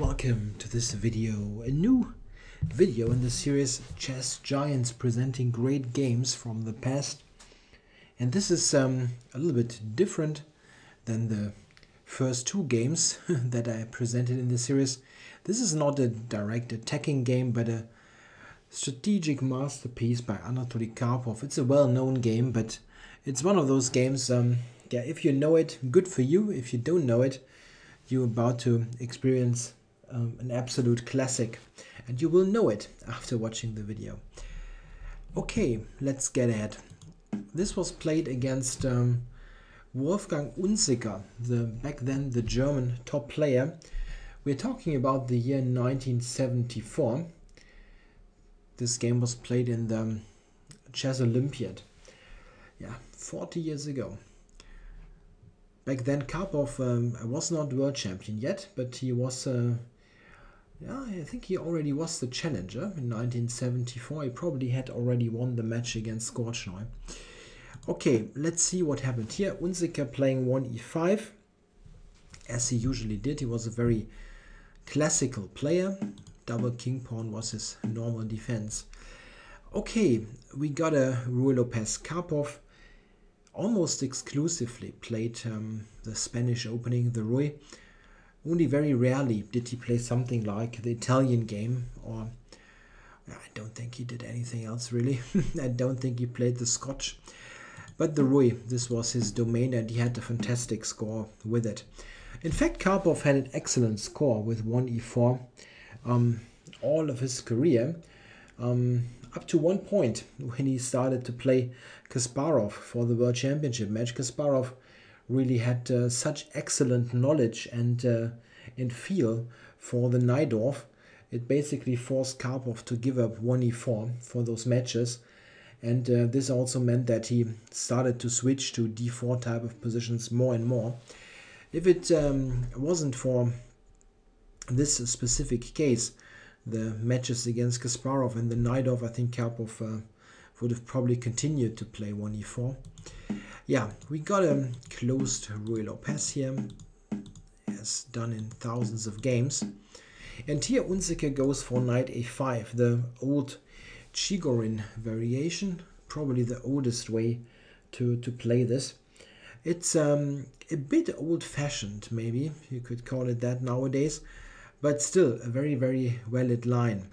Welcome to this video, a new video in the series Chess Giants presenting great games from the past. And this is a little bit different than the first two games that I presented in the series. This is not a direct attacking game, but a strategic masterpiece by Anatoly Karpov. It's a well-known game, but it's one of those games, if you know it, good for you. If you don't know it, you're about to experience an absolute classic, and you will know it after watching the video. Okay, let's get ahead. This was played against Wolfgang Unzicker, back then the German top player. We're talking about the year 1974. This game was played in the Chess Olympiad. 40 years ago. Back then Karpov was not world champion yet, but he was, I think he already was the challenger in 1974. He probably had already won the match against Korchnoi. Okay, let's see what happened here. Unzicker playing 1e5, as he usually did. He was a very classical player. Double king pawn was his normal defense. Okay, we got a Ruy Lopez. Karpov almost exclusively played the Spanish opening, the Ruy. Only very rarely did he play something like the Italian game, or I don't think he did anything else really. I don't think he played the Scotch. But the Ruy, this was his domain, and he had a fantastic score with it. In fact, Karpov had an excellent score with 1e4 all of his career, up to one point when he started to play Kasparov for the World Championship match. Kasparov really had such excellent knowledge and feel for the Najdorf. It basically forced Karpov to give up 1e4 for those matches, and this also meant that he started to switch to d4 type of positions more and more. If it wasn't for this specific case, the matches against Kasparov and the Najdorf, I think Karpov would have probably continued to play 1e4. We got a closed Ruy Lopez here, as done in thousands of games. And here Unzicker goes for knight a5, the old Chigorin variation, probably the oldest way to play this. It's a bit old-fashioned, maybe you could call it that nowadays, but still a very, very valid line.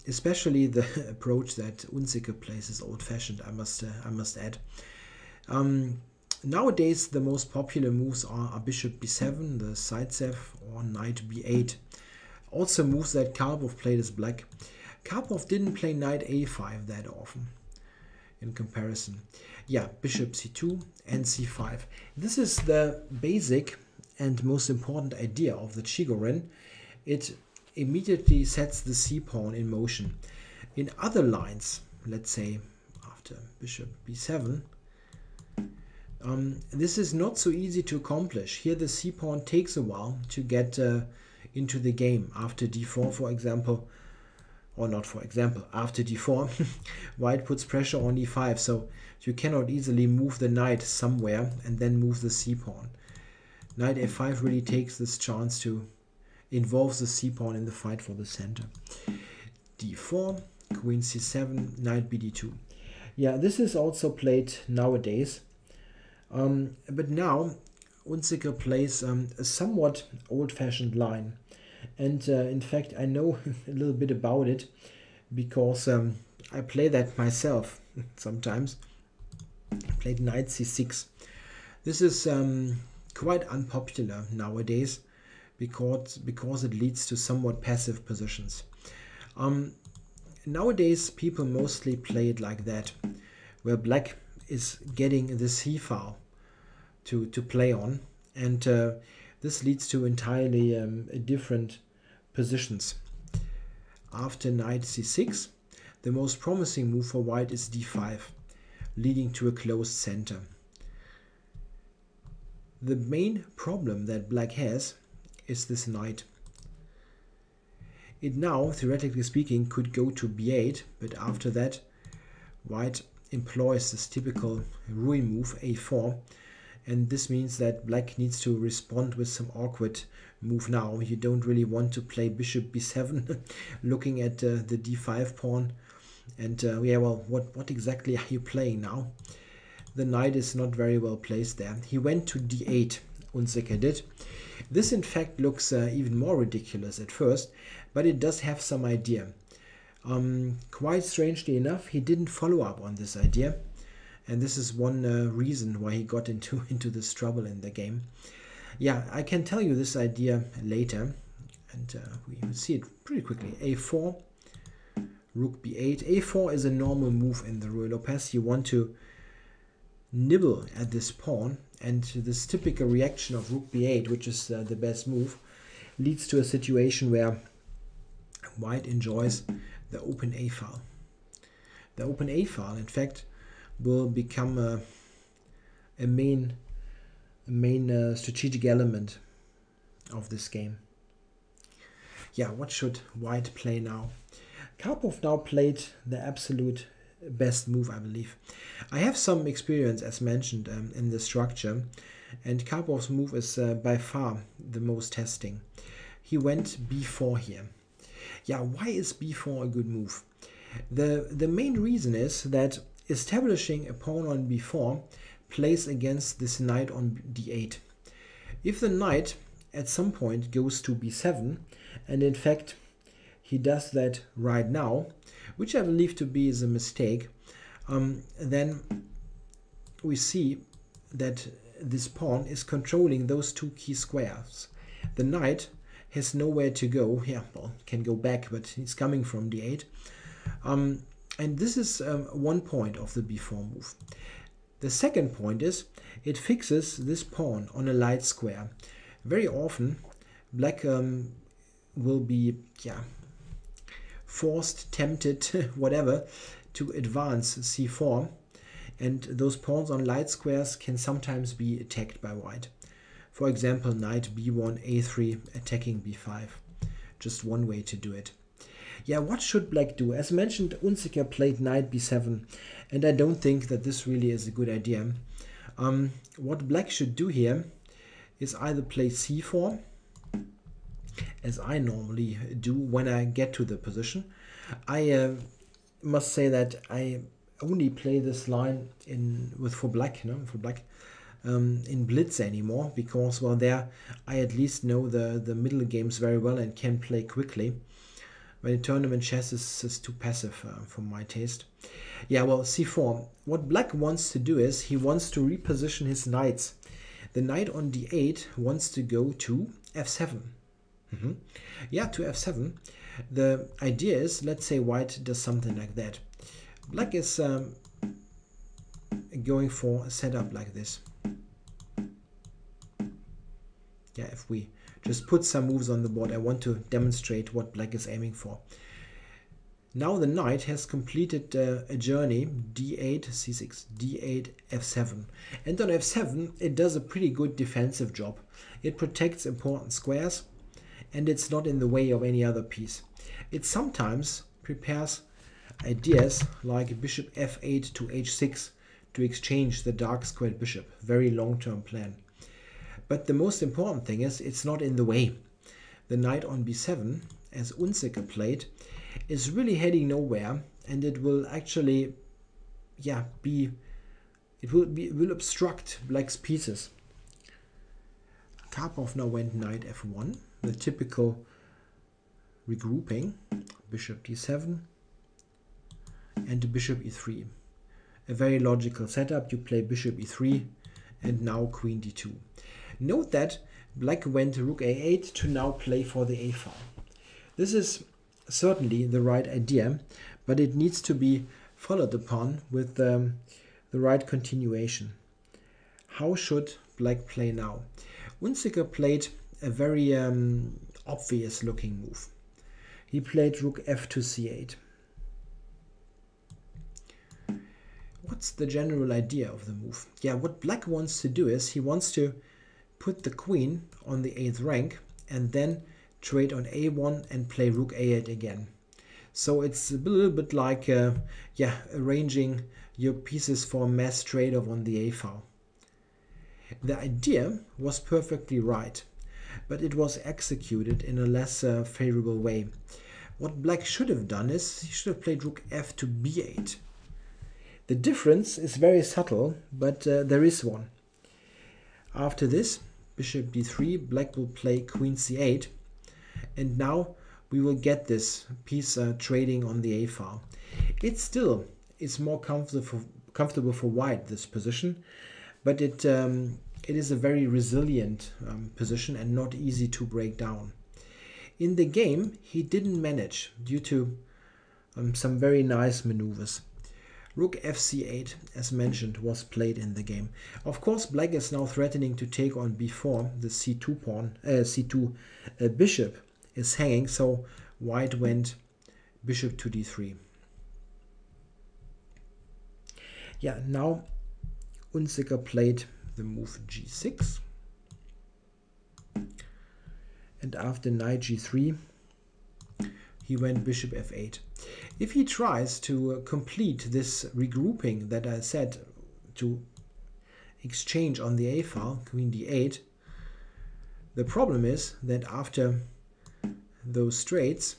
Especially the approach that Unzicker plays is old-fashioned, I must add. Nowadays the most popular moves are bishop b7, the Zaitsev, or knight b8. Also moves that Karpov played as black. Karpov didn't play knight a5 that often in comparison. Bishop c2 and c5. This is the basic and most important idea of the Chigorin. It immediately sets the c-pawn in motion. In other lines, let's say after bishop b7, this is not so easy to accomplish. Here the c-pawn takes a while to get into the game. After d4, for example, or not for example, after d4, white puts pressure on e5, so you cannot easily move the knight somewhere and then move the c-pawn. Knight a5 really takes this chance to involve the c-pawn in the fight for the center. d4, queen c7, knight bd2. This is also played nowadays. But now Unzicker plays a somewhat old-fashioned line. And in fact, I know a little bit about it because I play that myself sometimes. I played knight c6. This is quite unpopular nowadays because it leads to somewhat passive positions. Nowadays people mostly play it like that, where black is getting the c-file to play on, and this leads to entirely different positions. After knight c6, the most promising move for white is d5, leading to a closed center. The main problem that black has is this knight. It now, theoretically speaking, could go to b8, but after that white employs this typical Ruy move a4, and this means that black needs to respond with some awkward move now. You don't really want to play bishop b7 looking at the d5 pawn. And yeah, well, what exactly are you playing now? The knight is not very well placed there. He went to d8, Unzicker did. This in fact looks even more ridiculous at first, but it does have some idea. Quite strangely enough, he didn't follow up on this idea, and this is one reason why he got into this trouble in the game. Yeah, I can tell you this idea later, and we will see it pretty quickly. a4, rook b8. a4 is a normal move in the Ruy Lopez. You want to nibble at this pawn, and this typical reaction of rook b8, which is the best move, leads to a situation where white enjoys the open a file. The open a file, in fact, will become a main strategic element of this game. Yeah, what should white play now? Karpov now played the absolute best move, I believe. I have some experience, as mentioned, in the structure, and Karpov's move is by far the most testing. He went b4 here. Yeah, why is b4 a good move? The main reason is that establishing a pawn on b4 plays against this knight on d8. If the knight at some point goes to b7, and in fact he does that right now, which I believe to be is a mistake, then we see that this pawn is controlling those two key squares. The knight has nowhere to go. Yeah, well, can go back, but he's coming from d8. And this is one point of the b4 move. The second point is it fixes this pawn on a light square. Very often, black will be forced, tempted, whatever, to advance c4, and those pawns on light squares can sometimes be attacked by white. For example, knight b1, a3, attacking b5. Just one way to do it. Yeah, what should black do? As mentioned, Unzicker played knight b7, and I don't think that this really is a good idea. What black should do here is either play c4, as I normally do when I get to the position. I must say that I only play this line for black in Blitz anymore, because, well, there I at least know the middle games very well and can play quickly. But in tournament chess is too passive for my taste. Yeah, well, c4. What black wants to do is he wants to reposition his knights. The knight on d8 wants to go to f7. Yeah, to f7. The idea is, let's say white does something like that. Black is going for a setup like this. Yeah, if we just put some moves on the board, I want to demonstrate what black is aiming for. Now the knight has completed a journey, d8, c6, d8, f7. And on f7, it does a pretty good defensive job. It protects important squares, and it's not in the way of any other piece. It sometimes prepares ideas like bishop f8 to h6 to exchange the dark squared bishop. Very long-term plan. But the most important thing is it's not in the way. The knight on b7, as Unzicker played, is really heading nowhere, and it will actually, it will obstruct black's pieces. Karpov now went knight f1, the typical regrouping, bishop d7 and bishop e3. A very logical setup. You play bishop e3 and now queen d2. Note that black went rook a8 to now play for the a file. This is certainly the right idea, but it needs to be followed upon with the right continuation. How should black play now? Unzicker played a very obvious looking move. He played rook f to c8. What's the general idea of the move? Yeah, what black wants to do is he wants to put the queen on the 8th rank and then trade on a1 and play rook a8 again. So it's a little bit like arranging your pieces for a mass trade-off on the a file. The idea was perfectly right, but it was executed in a less favorable way. What black should have done is he should have played rook f to b8. The difference is very subtle, but there is one. After this, bishop d3, black will play queen c8, and now we will get this piece trading on the a file. It still is more comfortable for white, this position, but it is a very resilient position and not easy to break down. In the game, he didn't manage due to some very nice maneuvers. Rook fc8, as mentioned, was played in the game. Of course, black is now threatening to take on b4. The c2 pawn, c2 bishop is hanging, so white went bishop to d3. Yeah, now Unzicker played the move g6. And after knight g3, he went bishop f8. If he tries to complete this regrouping that I said to exchange on the a file, queen d8, the problem is that after those straights,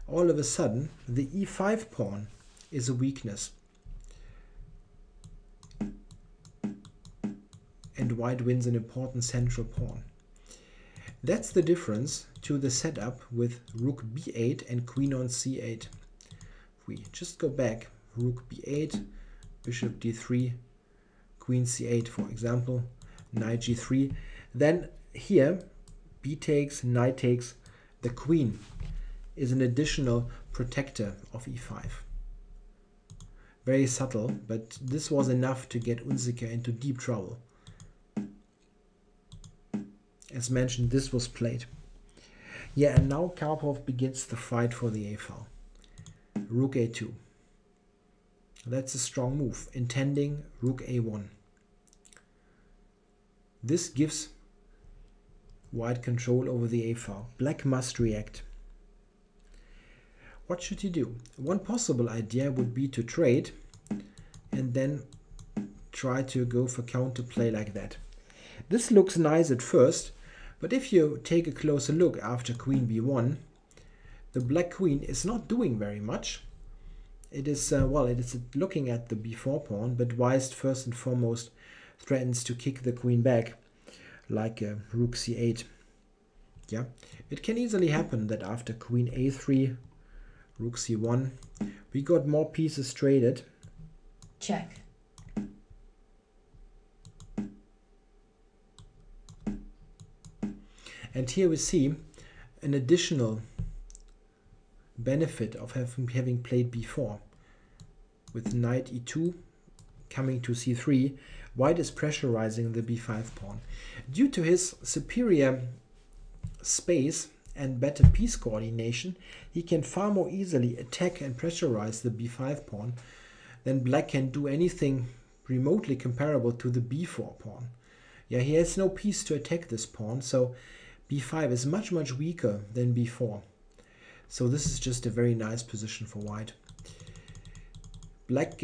all of a sudden the e5 pawn is a weakness. And white wins an important central pawn. That's the difference to the setup with rook b8 and queen on c8. If we just go back, rook b8, bishop d3, queen c8 for example, knight g3, then here b takes, knight takes, the queen is an additional protector of e5. Very subtle, but this was enough to get Unzicker into deep trouble. As mentioned, this was played. Yeah, and now Karpov begins the fight for the a file. Rook a2. That's a strong move, intending rook a1. This gives white control over the a file. Black must react. What should he do? One possible idea would be to trade and then try to go for counterplay like that. This looks nice at first, but if you take a closer look after queen b1, the black queen is not doing very much. It is, well, it is looking at the b4 pawn, but white first and foremost threatens to kick the queen back, like rook c8. Yeah, it can easily happen that after queen a3, rook c1, we got more pieces traded. Check. And here we see an additional benefit of having played b4. With knight e2 coming to c3, white is pressurizing the b5 pawn. Due to his superior space and better piece coordination, he can far more easily attack and pressurize the b5 pawn than black can do anything remotely comparable to the b4 pawn. Yeah, he has no piece to attack this pawn, so b5 is much weaker than b4. So this is just a very nice position for white. Black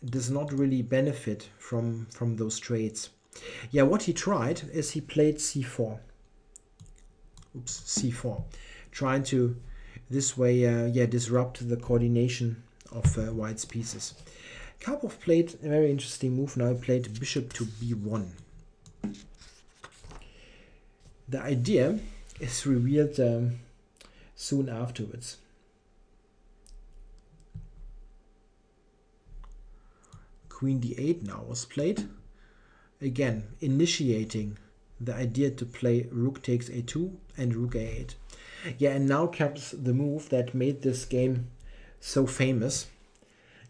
does not really benefit from those trades. Yeah, what he tried is he played c4. Oops, c4. Trying to this way disrupt the coordination of white's pieces. Karpov played a very interesting move. Now he played bishop to b1. The idea is revealed soon afterwards. Queen d8 now was played, again initiating the idea to play rook takes a2 and rook a8. Yeah, and now comes the move that made this game so famous,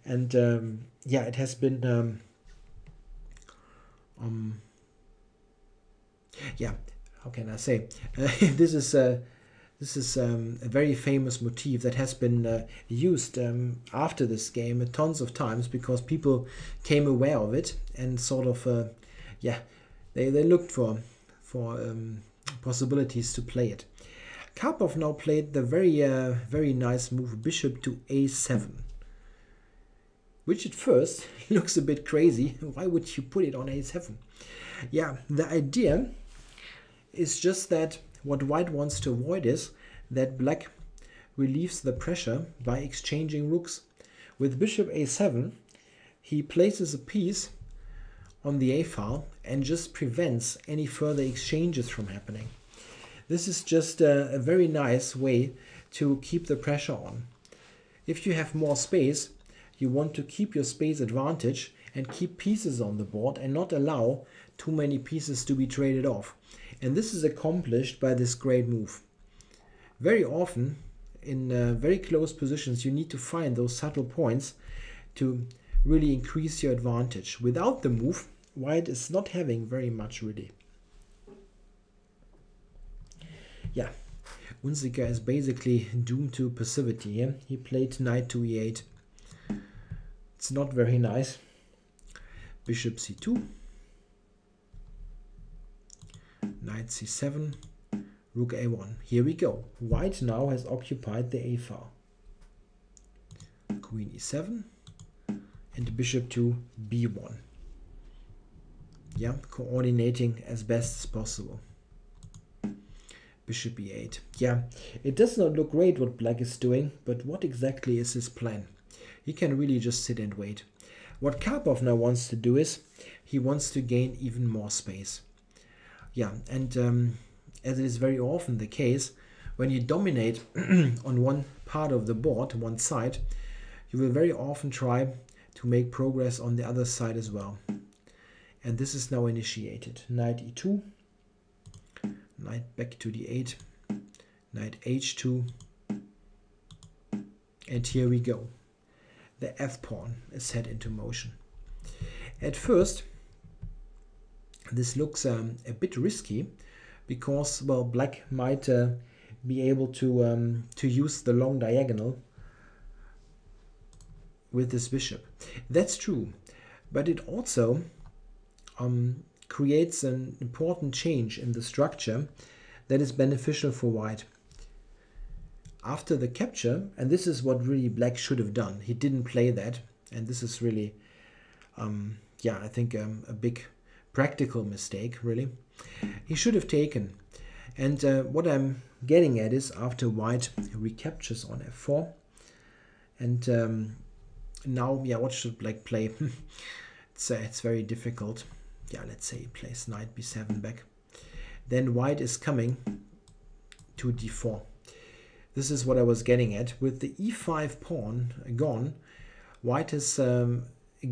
and yeah, it has been yeah, how can I say, this is a very famous motif that has been used after this game tons of times, because people came aware of it and sort of yeah, they looked for possibilities to play it. Karpov now played the very nice move bishop to a7. which at first looks a bit crazy. Why would you put it on a7? Yeah, the idea is just that what white wants to avoid is that black relieves the pressure by exchanging rooks. With bishop a7, he places a piece on the a file and just prevents any further exchanges from happening. This is just a very nice way to keep the pressure on. If you have more space, you want to keep your space advantage and keep pieces on the board and not allow too many pieces to be traded off. And this is accomplished by this great move. Very often, in very close positions, you need to find those subtle points to really increase your advantage. Without the move, white is not having very much really. Yeah, Unzicker is basically doomed to passivity here. He played knight to e8. It's not very nice. Bishop c2. Knight c7. Rook a1. Here we go. White now has occupied the a file. Queen e7. And bishop to b1. Yeah, coordinating as best as possible. Bishop e8. Yeah, it does not look great what black is doing, but what exactly is his plan? He can really just sit and wait. What Karpov now wants to do is, he wants to gain even more space. Yeah, and as it is very often the case, when you dominate on one part of the board, one side, you will very often try to make progress on the other side as well. And this is now initiated. Knight e2. Knight back to d8, knight h2, and here we go. The f-pawn is set into motion. At first, this looks a bit risky because, well, black might be able to use the long diagonal with this bishop. That's true, but it also creates an important change in the structure that is beneficial for white. After the capture, and this is what really black should have done, he didn't play that, and this is really, yeah, I think a big practical mistake, really. He should have taken. And what I'm getting at is after white recaptures on f4, and now, yeah, what should black play? It's very difficult. Yeah, let's say he plays knight b7 back. Then white is coming to d4. This is what I was getting at. With the e5 pawn gone, white has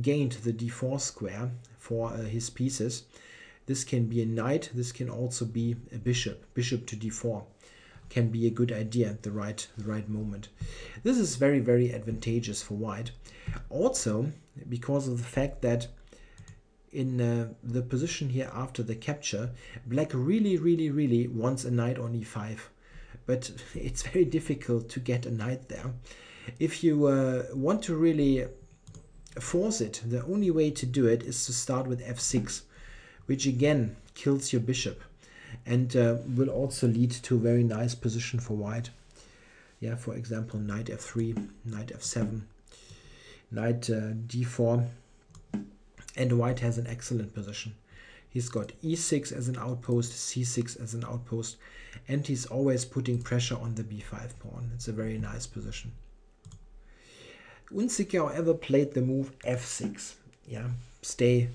gained the d4 square for his pieces. This can be a knight. This can also be a bishop. Bishop to d4 can be a good idea at the right moment. This is very, very advantageous for white. Also, because of the fact that in the position here after the capture, black really wants a knight on e5, but it's very difficult to get a knight there. If you want to really force it, the only way to do it is to start with f6, which again kills your bishop and will also lead to a very nice position for white. Yeah, for example, knight f3, knight f7, knight d4. And white has an excellent position. He's got e6 as an outpost, c6 as an outpost, and he's always putting pressure on the b5 pawn. It's a very nice position. Unzicker, however, played the move f6. Yeah, staying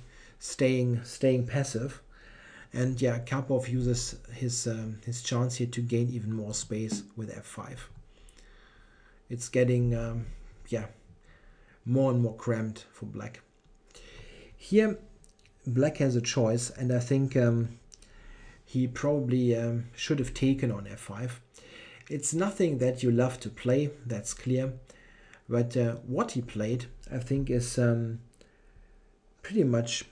passive. And yeah, Karpov uses his chance here to gain even more space with f5. It's getting yeah, more and more cramped for black. Here, black has a choice, and I think he probably should have taken on f5. It's nothing that you love to play, that's clear. But what he played, I think, is pretty much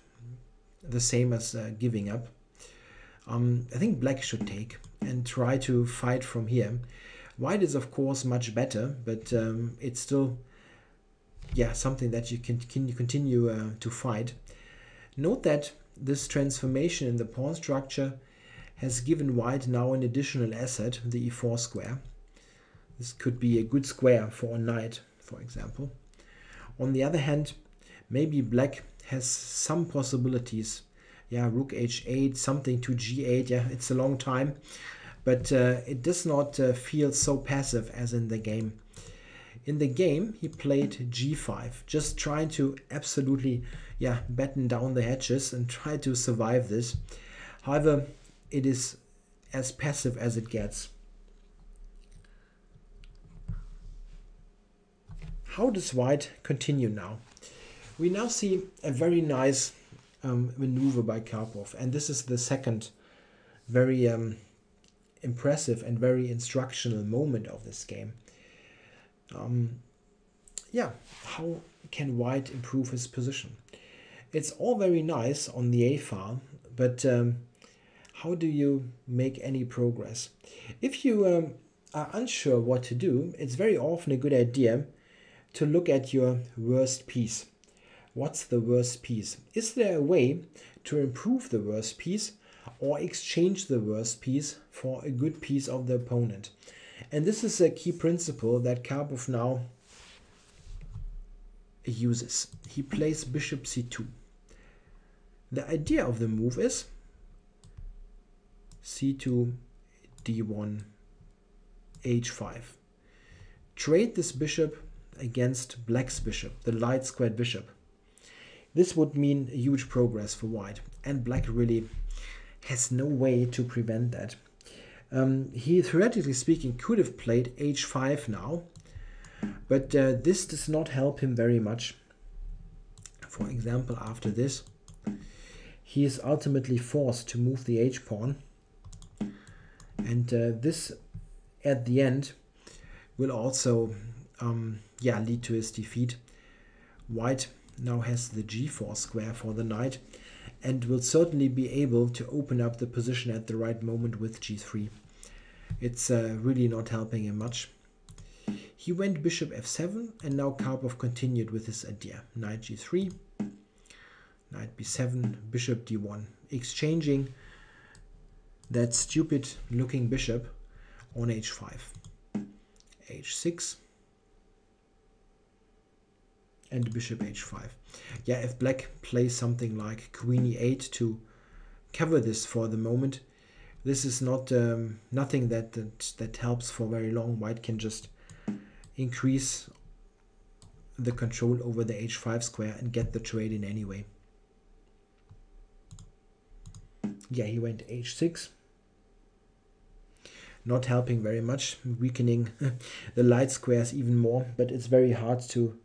the same as giving up. I think black should take and try to fight from here. White is, of course, much better, but it's still, yeah, something that you can continue to fight. Note that this transformation in the pawn structure has given white now an additional asset, the e4 square. This could be a good square for a knight, for example. On the other hand, maybe black has some possibilities. Yeah, rook h8, something to g8. Yeah, it's a long time, but it does not feel so passive as in the game. In the game, he played g5, just trying to absolutely, yeah, batten down the hatches and try to survive this. However, it is as passive as it gets. How does white continue now? We now see a very nice maneuver by Karpov, and this is the second very impressive and very instructional moment of this game. Yeah, how can white improve his position? It's all very nice on the A file, but how do you make any progress? If you are unsure what to do, it's very often a good idea to look at your worst piece. What's the worst piece? Is there a way to improve the worst piece or exchange the worst piece for a good piece of the opponent? And this is a key principle that Karpov now uses. He plays bishop c2. The idea of the move is c2, d1, h5. Trade this bishop against black's bishop, the light squared bishop. This would mean a huge progress for white, and black really has no way to prevent that. He, theoretically speaking, could have played h5 now, but this does not help him very much. For example, after this, he is ultimately forced to move the h-pawn, and this, at the end, will also lead to his defeat. White now has the g4 square for the knight and will certainly be able to open up the position at the right moment with g3. It's really not helping him much. He went bishop f7, and now Karpov continued with his idea. Knight g3, knight b7, bishop d1, exchanging that stupid looking bishop on h5, h6, and bishop h5. Yeah, if black plays something like queen e8 to cover this for the moment, this is not nothing that helps for very long. White can just increase the control over the h5 square and get the trade in anyway. Yeah, he went h6. Not helping very much, weakening the light squares even more, but it's very hard to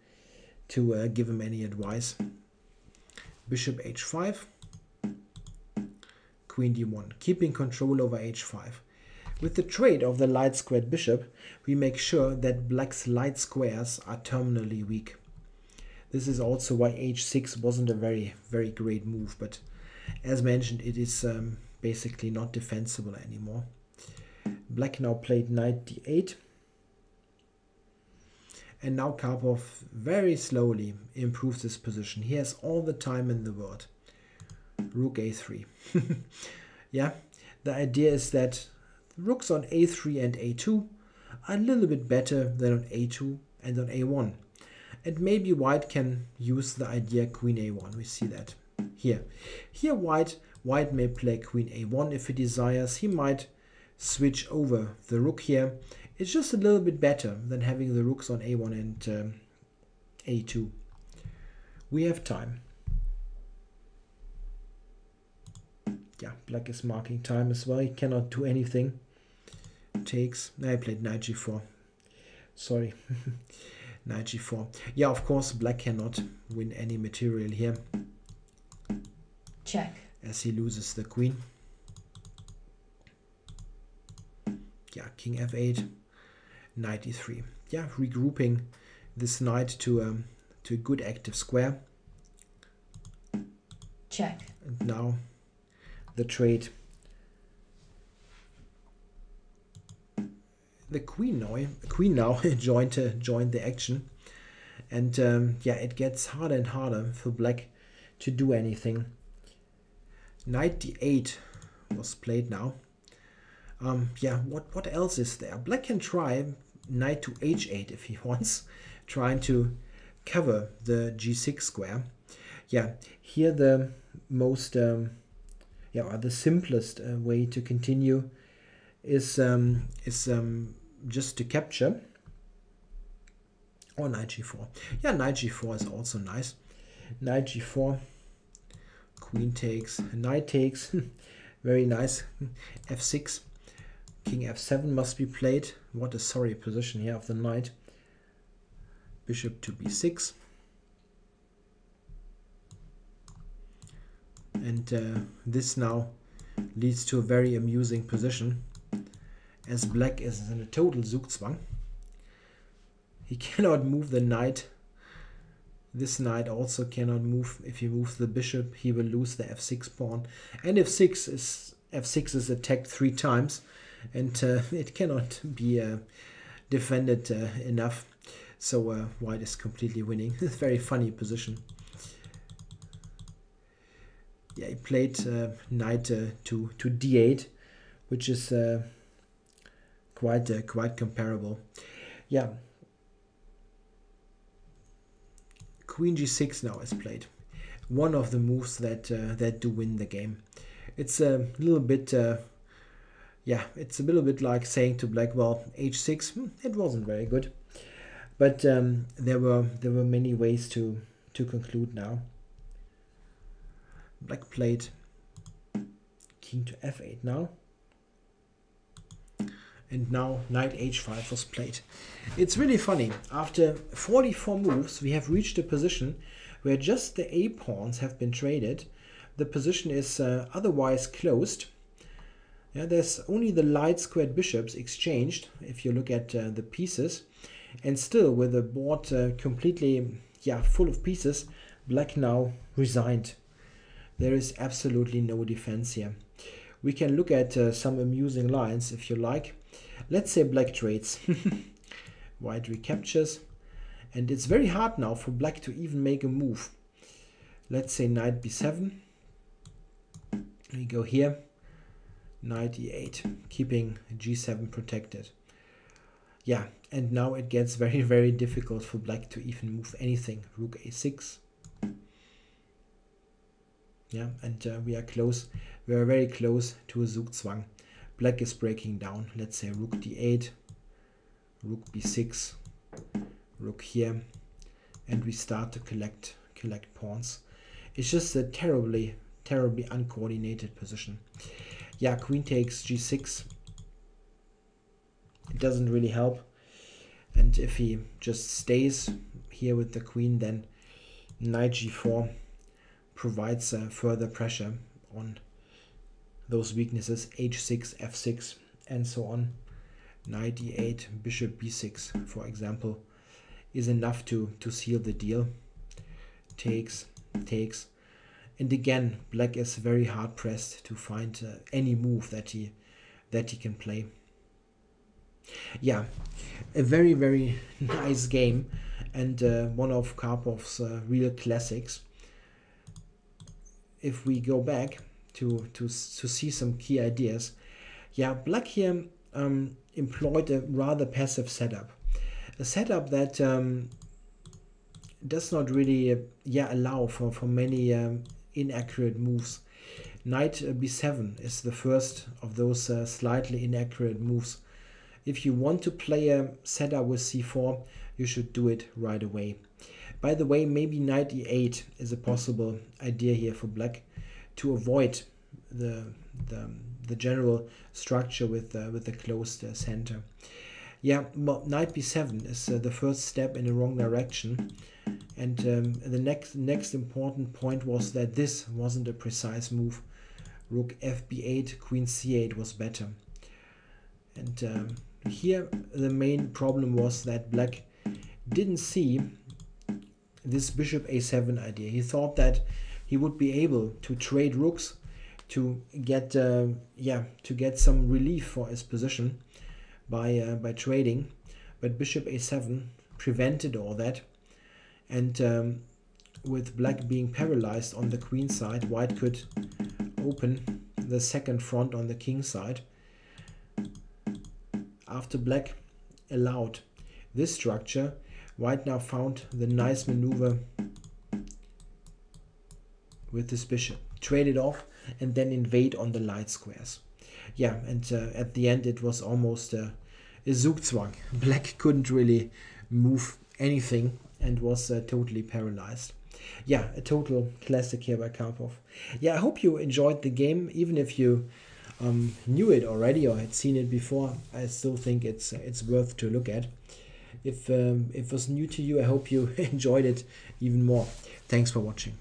give him any advice. Bishop h5, queen d1, keeping control over h5. With the trade of the light squared bishop, we make sure that black's light squares are terminally weak. This is also why h6 wasn't a very, very great move, but as mentioned, it is basically not defensible anymore. Black now played knight d8. And now Karpov very slowly improves his position. He has all the time in the world. Rook a3. Yeah, the idea is that rooks on a3 and a2 are a little bit better than on a2 and on a1. And maybe white can use the idea queen a1. We see that here. Here white may play queen a1 if he desires. He might switch over the rook here. It's just a little bit better than having the rooks on a1 and a2. We have time. Yeah, black is marking time as well. He cannot do anything. Takes. I played knight g4. Sorry. Knight g4. Yeah, of course, black cannot win any material here. Check. As he loses the queen. Yeah, king f8. Knight e3. Yeah, regrouping this knight to a good active square. Check. And now the trade. The queen now joined the action, and yeah, it gets harder and harder for black to do anything. Knight d8 was played now. Yeah, what else is there? Black can try knight to h8 if he wants, trying to cover the g6 square. Yeah, here the most or the simplest way to continue is just to capture, or knight g4. Yeah, knight g4 is also nice. Knight g4, queen takes, knight takes, very nice. f6, king f7 must be played. What a sorry position here of the knight. Bishop to b6. And this now leads to a very amusing position, as black is in a total Zugzwang. He cannot move the knight. This knight also cannot move. If he moves the bishop, he will lose the f6 pawn. And if f6 is attacked 3 times, and it cannot be defended enough. So white is completely winning. Very funny position. Yeah, he played knight to d8, which is quite comparable. Yeah. Queen g6 now is played. One of the moves that that do win the game. It's a little bit it's a little bit like saying to black, well, h6, it wasn't very good. But there were many ways to conclude now. Black played king to f8 now. And now knight h5 was played. It's really funny. After 44 moves, we have reached a position where just the a pawns have been traded. The position is otherwise closed. Yeah, there's only the light squared bishops exchanged, if you look at the pieces. And still, with the board completely full of pieces, black now resigned. There is absolutely no defense here. We can look at some amusing lines if you like. Let's say black trades. White recaptures. And it's very hard now for black to even make a move. Let's say knight b7. We go here. Knight e8, keeping g7 protected. Yeah, and now it gets very, very difficult for black to even move anything. Rook a6. Yeah, and we are close. We are very close to a Zugzwang. Black is breaking down. Let's say rook d8, rook b6, rook here, and we start to collect pawns. It's just a terribly uncoordinated position. Yeah, queen takes g6. It doesn't really help. And if he just stays here with the queen, then knight g4 provides further pressure on those weaknesses, h6, f6, and so on. Knight e8, bishop b6, for example, is enough to seal the deal. Takes. And again, black is very hard pressed to find any move that he can play. Yeah, a very, very nice game, and one of Karpov's real classics. If we go back to see some key ideas, yeah, black here employed a rather passive setup, a setup that does not really allow for many inaccurate moves. Knight b7 is the first of those slightly inaccurate moves. If you want to play a setup with c4, you should do it right away. By the way, maybe knight e8 is a possible idea here for black to avoid the general structure with the closed center. Yeah, well, knight b7 is the first step in the wrong direction, and the next important point was that this wasn't a precise move. Rook fb8, queen c8 was better. And here the main problem was that black didn't see this bishop a7 idea. He thought that he would be able to trade rooks to get some relief for his position by trading, but bishop a7 prevented all that. And with black being paralyzed on the queen side, white could open the second front on the king side. After black allowed this structure, White now found the nice maneuver with this bishop. Trade it off and then invade on the light squares. Yeah, and at the end it was almost a Zugzwang. Black couldn't really move anything and was totally paralyzed. Yeah, a total classic here by Karpov. Yeah, I hope you enjoyed the game, even if you knew it already or had seen it before. I still think it's worth to look at. If it was new to you, I hope you enjoyed it even more. Thanks for watching.